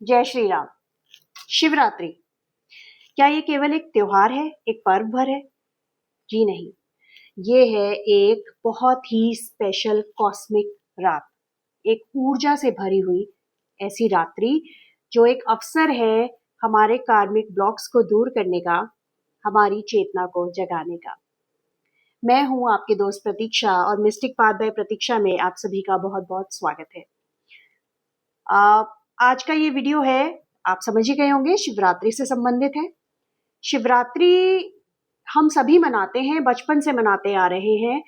जय श्री राम। शिवरात्रि क्या ये केवल एक त्योहार है, एक पर्व भर है? जी नहीं, ये है एक बहुत ही स्पेशल कॉस्मिक रात, एक ऊर्जा से भरी हुई ऐसी रात्रि जो एक अवसर है हमारे कार्मिक ब्लॉक्स को दूर करने का, हमारी चेतना को जगाने का। मैं हूं आपकी दोस्त प्रतीक्षा और मिस्टिक पाथ बाय प्रतीक्षा में आप सभी का बहुत बहुत स्वागत है। आज का ये वीडियो है, आप समझ ही गए होंगे, शिवरात्रि से संबंधित है। शिवरात्रि हम सभी मनाते हैं, बचपन से मनाते आ रहे हैं,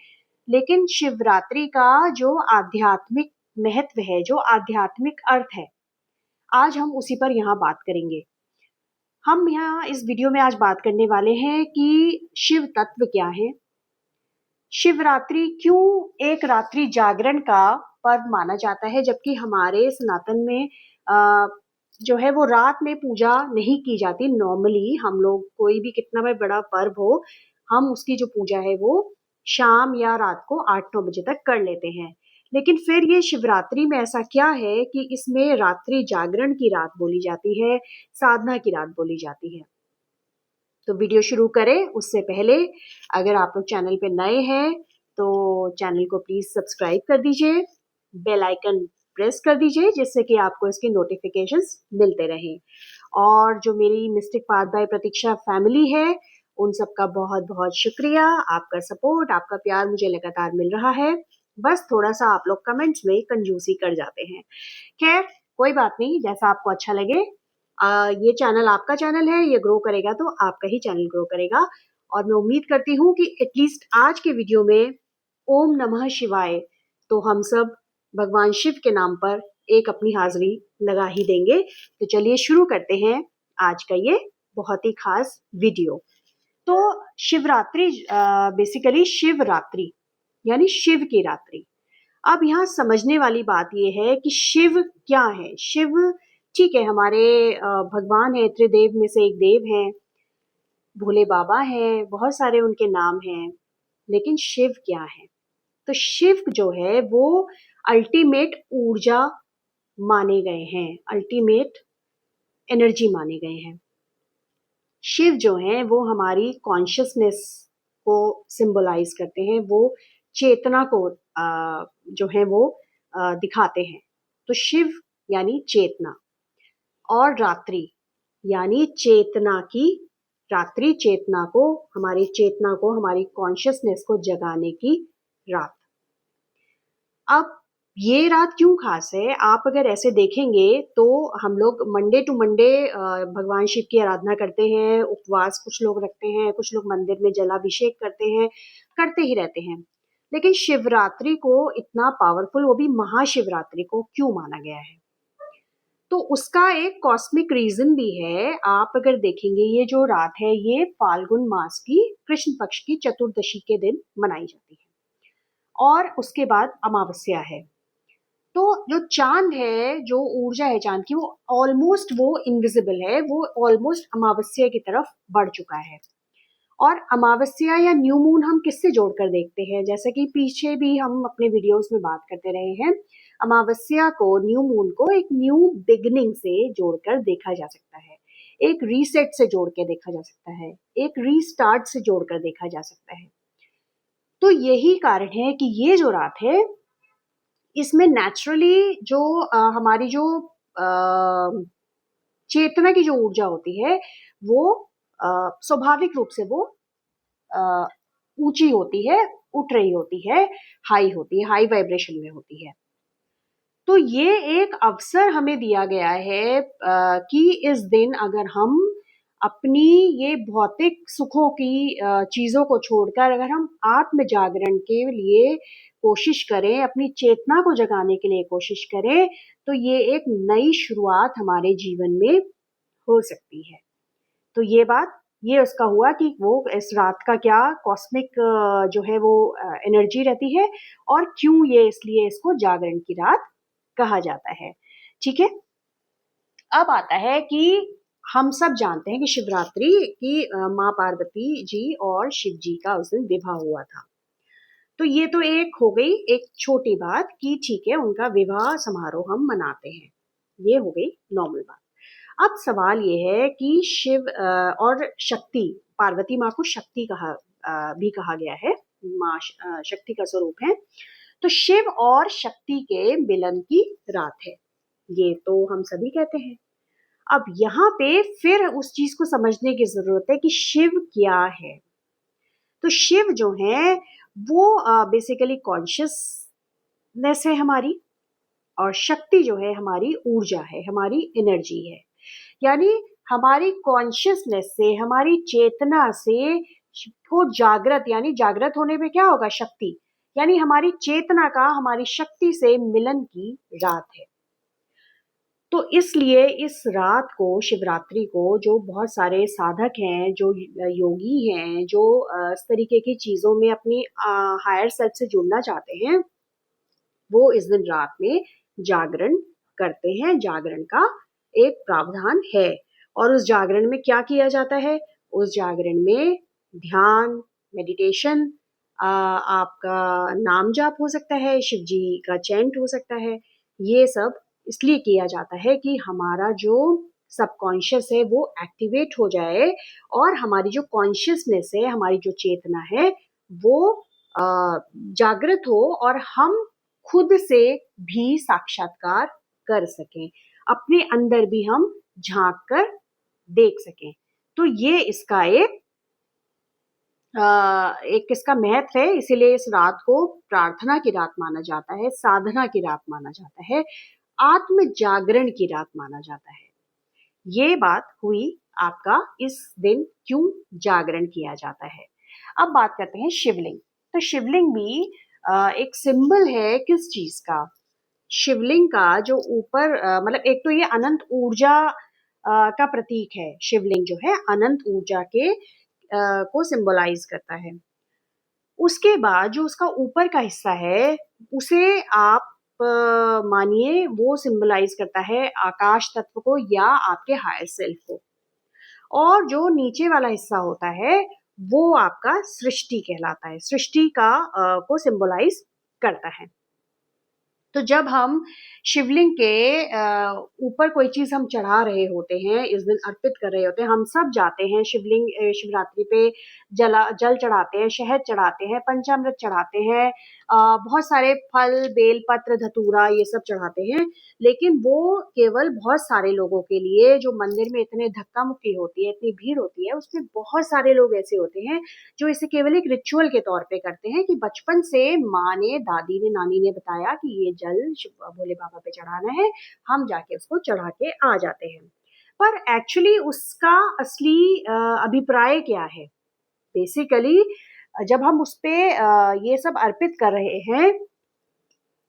लेकिन शिवरात्रि का जो आध्यात्मिक महत्व है, जो आध्यात्मिक अर्थ है, आज हम उसी पर यहाँ बात करेंगे। हम यहाँ इस वीडियो में आज बात करने वाले हैं कि शिव तत्व क्या है, शिवरात्रि क्यों एक रात्रि जागरण का पर्व माना जाता है, जबकि हमारे सनातन में जो है वो रात में पूजा नहीं की जाती। नॉर्मली हम लोग कोई भी कितना भी बड़ा पर्व हो, हम उसकी जो पूजा है वो शाम या रात को 8-9 बजे तक कर लेते हैं। लेकिन फिर ये शिवरात्रि में ऐसा क्या है कि इसमें रात्रि जागरण की रात बोली जाती है, साधना की रात बोली जाती है। तो वीडियो शुरू करें उससे पहले अगर आप लोग चैनल पे नए हैं तो चैनल को प्लीज सब्सक्राइब कर दीजिए, बेल आइकन प्रेस कर दीजिए जिससे कि आपको इसके नोटिफिकेशंस मिलते रहें। और जो मेरी mistake path by Pratiksha family है, उन सबका बहुत बहुत शुक्रिया। आपका सपोर्ट, आपका प्यार मुझे लगातार मिल रहा है। बस थोड़ा सा आप लोग कमेंट्स में कंजूसी कर जाते हैं। खैर कोई बात नहीं, जैसा आपको अच्छा लगे। ये चैनल आपका चैनल है, ये ग्रो करेगा तो आपका ही चैनल ग्रो करेगा। और मैं उम्मीद करती हूँ कि एटलीस्ट आज के वीडियो में ओम नमः शिवाय तो हम सब भगवान शिव के नाम पर एक अपनी हाजिरी लगा ही देंगे। तो चलिए शुरू करते हैं आज का ये बहुत ही खास वीडियो। तो शिवरात्रि बेसिकली शिवरात्रि यानी शिव की रात्रि। अब यहाँ समझने वाली बात यह है कि शिव क्या है। शिव ठीक है, हमारे भगवान है, त्रिदेव में से एक देव है, भोले बाबा हैं, बहुत सारे उनके नाम हैं, लेकिन शिव क्या है? तो शिव जो है वो अल्टीमेट ऊर्जा माने गए हैं, अल्टीमेट एनर्जी माने गए हैं। शिव जो है वो हमारी कॉन्शियसनेस को सिंबलाइज करते हैं, वो चेतना को जो है वो दिखाते हैं। तो शिव यानी चेतना, और रात्रि यानी चेतना की रात्रि, चेतना को, हमारी चेतना को, हमारी कॉन्शियसनेस को जगाने की रात। अब ये रात क्यों खास है? आप अगर ऐसे देखेंगे तो हम लोग मंडे टू मंडे भगवान शिव की आराधना करते हैं, उपवास कुछ लोग रखते हैं, कुछ लोग मंदिर में जलाभिषेक करते हैं, करते ही रहते हैं। लेकिन शिवरात्रि को इतना पावरफुल, वो भी महाशिवरात्रि को क्यों माना गया है? तो उसका एक कॉस्मिक रीजन भी है। आप अगर देखेंगे ये जो रात है ये फाल्गुन मास की कृष्ण पक्ष की चतुर्दशी के दिन मनाई जाती है, और उसके बाद अमावस्या है। तो जो चांद है, जो ऊर्जा है चांद की, वो ऑलमोस्ट वो इनविजिबल है, वो ऑलमोस्ट अमावस्या की तरफ बढ़ चुका है। और अमावस्या या न्यू मून हम किससे जोड़कर देखते हैं? जैसे कि पीछे भी हम अपने वीडियोस में बात करते रहे हैं, अमावस्या को, न्यू मून को एक न्यू बिगनिंग से जोड़कर देखा जा सकता है, एक रीसेट से जोड़ के देखा जा सकता है, एक रीस्टार्ट से जोड़कर देखा जा सकता है। तो यही कारण है कि ये जो रात है इसमें नेचुरली जो हमारी जो चेतना की जो ऊर्जा होती है वो स्वाभाविक रूप से वो ऊंची होती है, उठ रही होती है, हाई होती है, हाई वाइब्रेशन में होती है। तो ये एक अवसर हमें दिया गया है कि इस दिन अगर हम अपनी ये भौतिक सुखों की चीजों को छोड़कर अगर हम आत्म जागरण के लिए कोशिश करें, अपनी चेतना को जगाने के लिए कोशिश करें, तो ये एक नई शुरुआत हमारे जीवन में हो सकती है। तो ये उसका हुआ कि वो इस रात का क्या कॉस्मिक जो है वो एनर्जी रहती है, और क्यों ये इसलिए इसको जागरण की रात कहा जाता है। ठीक है, अब आता है कि हम सब जानते हैं कि शिवरात्रि की माँ पार्वती जी और शिव जी का उस दिन विवाह हुआ था। तो ये तो एक हो गई एक छोटी बात कि ठीक है, उनका विवाह समारोह हम मनाते हैं, ये हो गई नॉर्मल बात। अब सवाल ये है कि शिव और शक्ति, पार्वती माँ को शक्ति भी कहा गया है, माँ शक्ति का स्वरूप है। तो शिव और शक्ति के मिलन की रात है, ये तो हम सभी कहते हैं। अब यहाँ पे फिर उस चीज को समझने की जरूरत है कि शिव क्या है। तो शिव जो है वो बेसिकली कॉन्शियसनेस है हमारी, और शक्ति जो है हमारी ऊर्जा है, हमारी एनर्जी है। यानी हमारी कॉन्शियसनेस से, हमारी चेतना से को जागृत, यानी जागृत होने पे क्या होगा, शक्ति, यानी हमारी चेतना का हमारी शक्ति से मिलन की रात है। तो इसलिए इस रात को, शिवरात्रि को, जो बहुत सारे साधक हैं, जो योगी हैं, जो इस तरीके की चीजों में अपनी हायर सेल्फ से जुड़ना चाहते हैं, वो इस दिन रात में जागरण करते हैं। जागरण का एक प्रावधान है। और उस जागरण में क्या किया जाता है? उस जागरण में ध्यान, मेडिटेशन, आपका नाम जाप हो सकता है, शिव जी का चैंट हो सकता है। ये सब इसलिए किया जाता है कि हमारा जो सबकॉन्शियस है वो एक्टिवेट हो जाए, और हमारी जो कॉन्शियसनेस है, हमारी जो चेतना है, वो जागृत हो, और हम खुद से भी साक्षात्कार कर सकें, अपने अंदर भी हम झांक कर देख सकें। तो ये इसका एक इसका महत्व है। इसीलिए इस रात को प्रार्थना की रात माना जाता है, साधना की रात माना जाता है, आत्म जागरण की रात माना जाता है। ये बात हुई आपका इस दिन क्यों जागरण किया जाता है। अब बात करते हैं शिवलिंग। तो शिवलिंग भी एक सिंबल है किस चीज का? शिवलिंग का जो ऊपर मतलब एक तो ये अनंत ऊर्जा का प्रतीक है। शिवलिंग जो है अनंत ऊर्जा के को सिंबलाइज करता है। उसके बाद जो उसका ऊपर का हिस्सा है, उसे आप मानिए वो सिंबलाइज करता है आकाश तत्व को या आपके हायर सेल्फ को। और जो नीचे वाला हिस्सा होता है वो आपका सृष्टि कहलाता है, सृष्टि का को सिंबलाइज करता है। तो जब हम शिवलिंग के ऊपर कोई चीज हम चढ़ा रहे होते हैं, इस दिन अर्पित कर रहे होते हैं, हम सब जाते हैं शिवलिंग, शिवरात्रि पे जल चढ़ाते हैं, शहद चढ़ाते हैं, पंचामृत चढ़ाते हैं, बहुत सारे फल, बेल पत्र, धतूरा, ये सब चढ़ाते हैं। लेकिन वो केवल बहुत सारे लोगों के लिए, जो मंदिर में इतने धक्का मुक्की होती है, इतनी भीड़ होती है, उसमें बहुत सारे लोग ऐसे होते हैं जो इसे केवल एक रिचुअल के तौर पे करते हैं कि बचपन से माँ ने, दादी ने, नानी ने बताया कि ये जल भोले बाबा पे चढ़ाना है, हम जाके उसको चढ़ा के आ जाते हैं। पर एक्चुअली उसका असली अभिप्राय क्या है? बेसिकली जब हम उस पे ये सब अर्पित कर रहे हैं,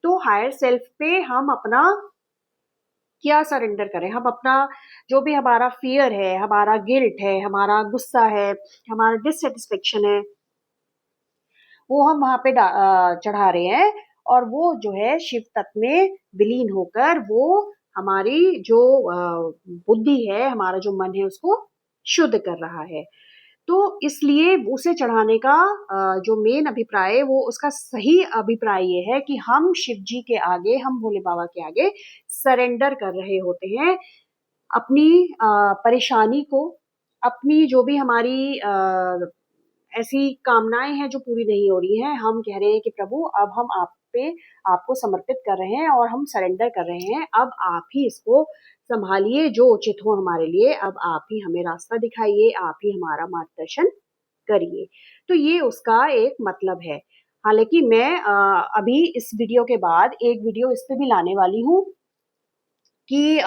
तो हायर सेल्फ पे हम अपना क्या सरेंडर करें? हम अपना जो भी हमारा फियर है, हमारा गिल्ट है, हमारा गुस्सा है, हमारा डिससेटिस्फेक्शन है, वो हम वहां पे चढ़ा रहे हैं। और वो जो है शिव तत्व में विलीन होकर वो हमारी जो बुद्धि है, हमारा जो मन है, उसको शुद्ध कर रहा है। तो इसलिए उसे चढ़ाने का जो मेन अभिप्राय है, वो उसका सही अभिप्राय ये है कि हम शिव जी के आगे, हम भोले बाबा के आगे सरेंडर कर रहे होते हैं अपनी परेशानी को, अपनी जो भी हमारी ऐसी कामनाएं हैं जो पूरी नहीं हो रही हैं। हम कह रहे हैं कि प्रभु अब हम आप पे, आपको समर्पित कर रहे हैं और हम सरेंडर कर रहे हैं। अब आप ही इसको संभालिए, जो उचित हो हमारे लिए। अब आप ही हमें रास्ता दिखाइए, आप ही हमारा मार्गदर्शन करिए। तो ये उसका एक मतलब है। हालांकि मैं अभी इस वीडियो के बाद एक वीडियो इस पे भी लाने वाली हूँ कि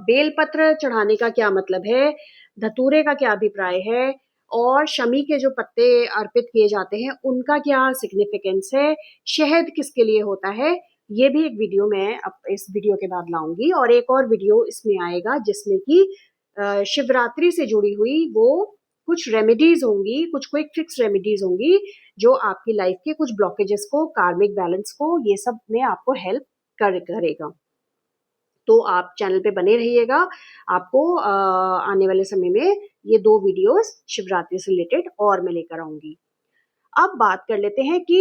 बेलपत्र चढ़ाने का क्या मतलब है, धतूरे का क्या अभिप्राय है, और शमी के जो पत्ते अर्पित किए जाते हैं उनका क्या सिग्निफिकेंस है, शहद किसके लिए होता है। ये भी एक वीडियो मैं अब इस वीडियो के बाद लाऊंगी। और एक और वीडियो इसमें आएगा जिसमें कि शिवरात्रि से जुड़ी हुई वो कुछ रेमेडीज होंगी, कुछ क्विक फिक्स रेमेडीज होंगी जो आपकी लाइफ के कुछ ब्लॉकेजेस को, कार्मिक बैलेंस को, ये सब में आपको हेल्प करेगा। तो आप चैनल पे बने रहिएगा। आपको आने वाले समय में ये 2 वीडियोस शिवरात्रि से रिलेटेड और मैं लेकर आऊंगी। अब बात कर लेते हैं कि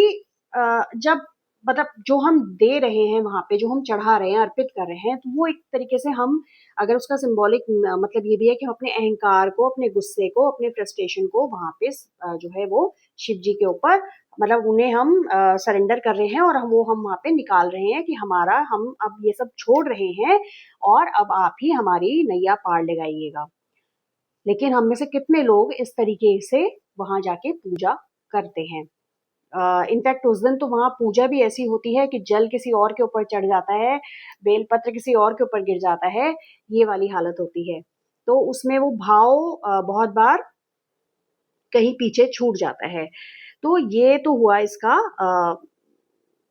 जब मतलब जो हम दे रहे हैं वहाँ पे, जो हम चढ़ा रहे हैं, अर्पित कर रहे हैं, तो वो एक तरीके से हम, अगर उसका सिंबॉलिक मतलब ये भी है कि हम अपने अहंकार को, अपने गुस्से को, अपने फ्रस्ट्रेशन को वहाँ पे जो है वो शिव जी के ऊपर, मतलब उन्हें हम सरेंडर कर रहे हैं और हम वहाँ पे निकाल रहे हैं कि हमारा, हम अब ये सब छोड़ रहे हैं और अब आप ही हमारी नैया पार लगाइएगा। लेकिन हम में से कितने लोग इस तरीके से वहां जाके पूजा करते हैं? इनफैक्ट उस दिन तो वहां पूजा भी ऐसी होती है कि जल किसी और के ऊपर चढ़ जाता है, बेलपत्र किसी और के ऊपर गिर जाता है, ये वाली हालत होती है। तो उसमें वो भाव बहुत बार कहीं पीछे छूट जाता है। तो ये तो हुआ इसका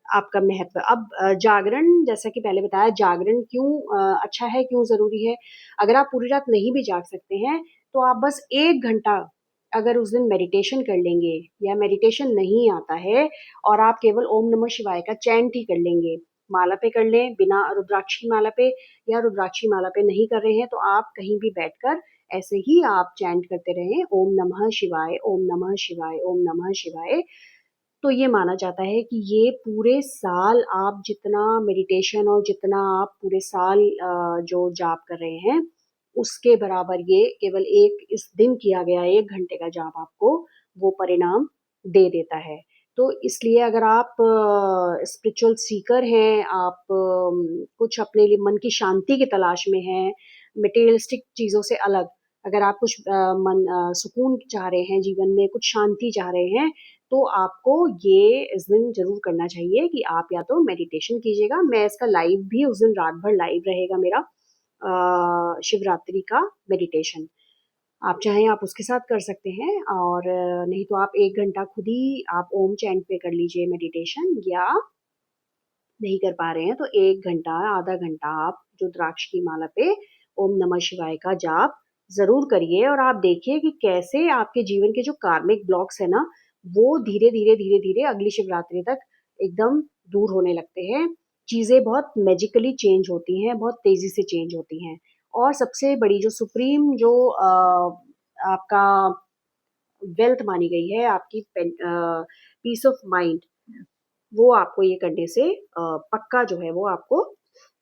आपका महत्व। अब जागरण, जैसा कि पहले बताया, जागरण क्यों अच्छा है, क्यों ज़रूरी है? अगर आप पूरी रात नहीं भी जाग सकते हैं, तो आप बस 1 घंटा अगर उस दिन मेडिटेशन कर लेंगे, या मेडिटेशन नहीं आता है और आप केवल ओम नमः शिवाय का चैंट ही कर लेंगे, माला पे कर लें, बिना रुद्राक्ष की माला पे, या रुद्राक्ष की माला पे नहीं कर रहे हैं, तो आप कहीं भी बैठकर ऐसे ही आप चैंट करते रहें, ओम नमः शिवाय, ओम नमः शिवाय, ओम नमः शिवाय। तो ये माना जाता है कि ये पूरे साल आप जितना मेडिटेशन और जितना आप पूरे साल जो जाप कर रहे हैं, उसके बराबर ये केवल एक इस दिन किया गया 1 घंटे का जाप आपको वो परिणाम दे देता है। तो इसलिए अगर आप स्पिरिचुअल सीकर हैं, आप कुछ अपने लिए मन की शांति की तलाश में हैं, मटेरियलिस्टिक चीज़ों से अलग, अगर आप कुछ सुकून चाह रहे हैं जीवन में, कुछ शांति चाह रहे हैं, तो आपको ये इस दिन ज़रूर करना चाहिए कि आप या तो मेडिटेशन कीजिएगा। मैं इसका लाइव भी उस दिन रात भर लाइव रहेगा मेरा, शिवरात्रि का मेडिटेशन। आप चाहें आप उसके साथ कर सकते हैं, और नहीं तो आप 1 घंटा खुद ही आप ओम चैंट पे कर लीजिए मेडिटेशन, या नहीं कर पा रहे हैं तो 1 घंटा, आधा घंटा आप रुद्राक्ष की माला पे ओम नमः शिवाय का जाप ज़रूर करिए, और आप देखिए कि कैसे आपके जीवन के जो कार्मिक ब्लॉक्स हैं ना, वो धीरे-धीरे अगली शिवरात्रि तक एकदम दूर होने लगते हैं। चीज़ें बहुत मैजिकली चेंज होती हैं, बहुत तेज़ी से चेंज होती हैं। और सबसे बड़ी जो सुप्रीम जो आपका वेल्थ मानी गई है, आपकी पीस ऑफ माइंड, वो आपको ये करने से पक्का जो है वो आपको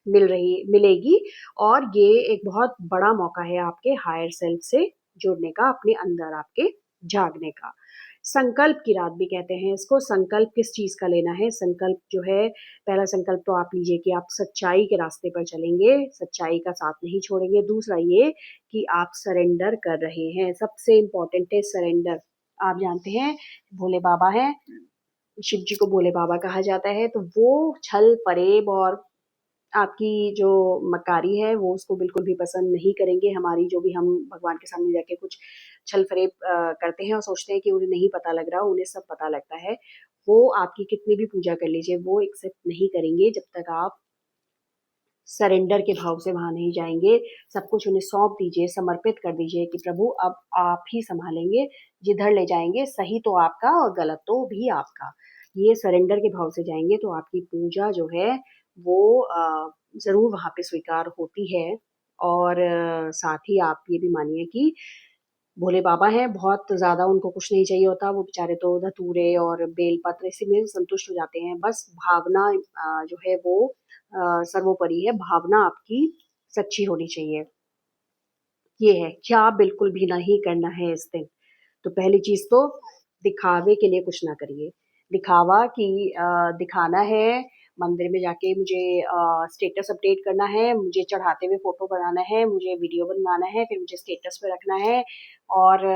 मिलेगी। और ये एक बहुत बड़ा मौका है आपके हायर सेल्फ से जुड़ने का, अपने अंदर आपके जागने का। संकल्प की रात भी कहते हैं इसको। संकल्प किस चीज़ का लेना है? संकल्प जो है, पहला संकल्प तो आप लीजिए कि आप सच्चाई के रास्ते पर चलेंगे, सच्चाई का साथ नहीं छोड़ेंगे। दूसरा ये कि आप सरेंडर कर रहे हैं, सबसे इम्पोर्टेंट है सरेंडर। आप जानते हैं भोले बाबा हैं, शिव जी को भोले बाबा कहा जाता है, तो वो छल-फरेब और आपकी जो मक्कारी है, वो उसको बिल्कुल भी पसंद नहीं करेंगे। हमारी जो भी हम भगवान के सामने जाके कुछ छल-फरेब करते हैं और सोचते हैं कि उन्हें नहीं पता लग रहा, उन्हें सब पता लगता है। वो आपकी कितनी भी पूजा कर लीजिए, वो एक्सेप्ट नहीं करेंगे जब तक आप सरेंडर के भाव से वहाँ नहीं जाएँगे। सब कुछ उन्हें सौंप दीजिए, समर्पित कर दीजिए कि प्रभु अब आप ही सँभालेंगे, जिधर ले जाएँगे सही तो आपका और गलत तो भी आपका। ये सरेंडर के भाव से जाएँगे तो आपकी पूजा जो है वो ज़रूर वहाँ पे स्वीकार होती है। और साथ ही आप ये भी मानिए कि भोले बाबा हैं, बहुत ज़्यादा उनको कुछ नहीं चाहिए होता, वो बेचारे तो धतूरे और बेलपत्र इसी में संतुष्ट हो जाते हैं। बस भावना जो है वो सर्वोपरि है, भावना आपकी सच्ची होनी चाहिए। ये है, क्या बिल्कुल भी नहीं करना है इस दिन। तो पहली चीज़ तो दिखावे के लिए कुछ ना करिए। दिखावा कि दिखाना है, मंदिर में जाके मुझे स्टेटस अपडेट करना है, मुझे चढ़ाते हुए फ़ोटो बनाना है, मुझे वीडियो बनवाना है, फिर मुझे स्टेटस पे रखना है, और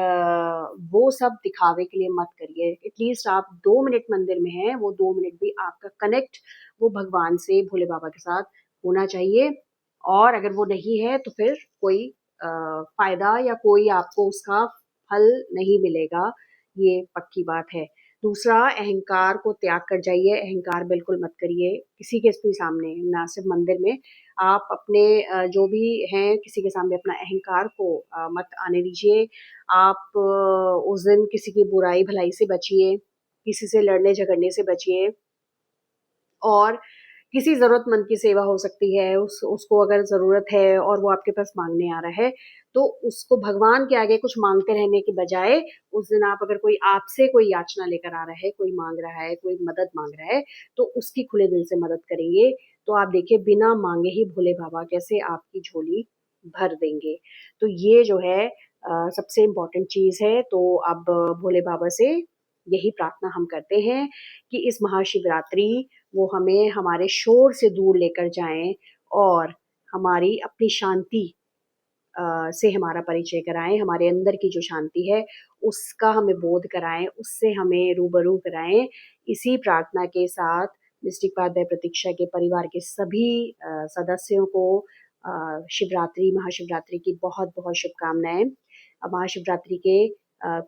वो सब दिखावे के लिए मत करिए। एटलीस्ट आप 2 मिनट मंदिर में हैं, वो 2 मिनट भी आपका कनेक्ट वो भगवान से, भोले बाबा के साथ होना चाहिए। और अगर वो नहीं है तो फिर कोई फ़ायदा या कोई आपको उसका फल नहीं मिलेगा, ये पक्की बात है। दूसरा, अहंकार को त्याग कर जाइए, अहंकार बिल्कुल मत करिए किसी के भी सामने, ना सिर्फ मंदिर में। आप अपने जो भी हैं किसी के सामने अपना अहंकार को मत आने दीजिए। आप उस दिन किसी की बुराई-भलाई से बचिए, किसी से लड़ने-झगड़ने से बचिए। और किसी ज़रूरतमंद की सेवा हो सकती है, उसको अगर ज़रूरत है और वो आपके पास माँगने आ रहा है, तो उसको भगवान के आगे कुछ माँगते रहने की बजाय, उस दिन आप अगर कोई आपसे कोई याचना लेकर आ रहा है, कोई माँग रहा है, कोई मदद माँग रहा है, तो उसकी खुले दिल से मदद करेंगे, तो आप देखिए बिना माँगे ही भोले बाबा कैसे आपकी झोली भर देंगे। तो ये जो है सबसे इम्पोर्टेंट चीज़ है, तो अब भोले बाबा से यही प्रार्थना हम करते हैं कि इस महाशिवरात्रि वो हमें हमारे शोर से दूर लेकर जाएँ और हमारी अपनी शांति से हमारा परिचय कराएँ, हमारे अंदर की जो शांति है, उसका हमें बोध कराएँ, उससे हमें रूबरू कराएँ। इसी प्रार्थना के साथ मिस्टिक पाथ बाय प्रतीक्षा के परिवार के सभी सदस्यों को महाशिवरात्रि की बहुत-बहुत शुभकामनाएँ। महाशिवरात्रि के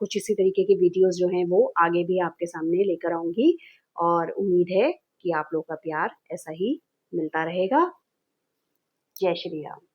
कुछ इसी तरीके के वीडियोज़ जो हैं वो आगे भी आपके सामने लेकर आऊँगी और उम्मीद है कि आप लोग का प्यार ऐसा ही मिलता रहेगा। जय श्री राम।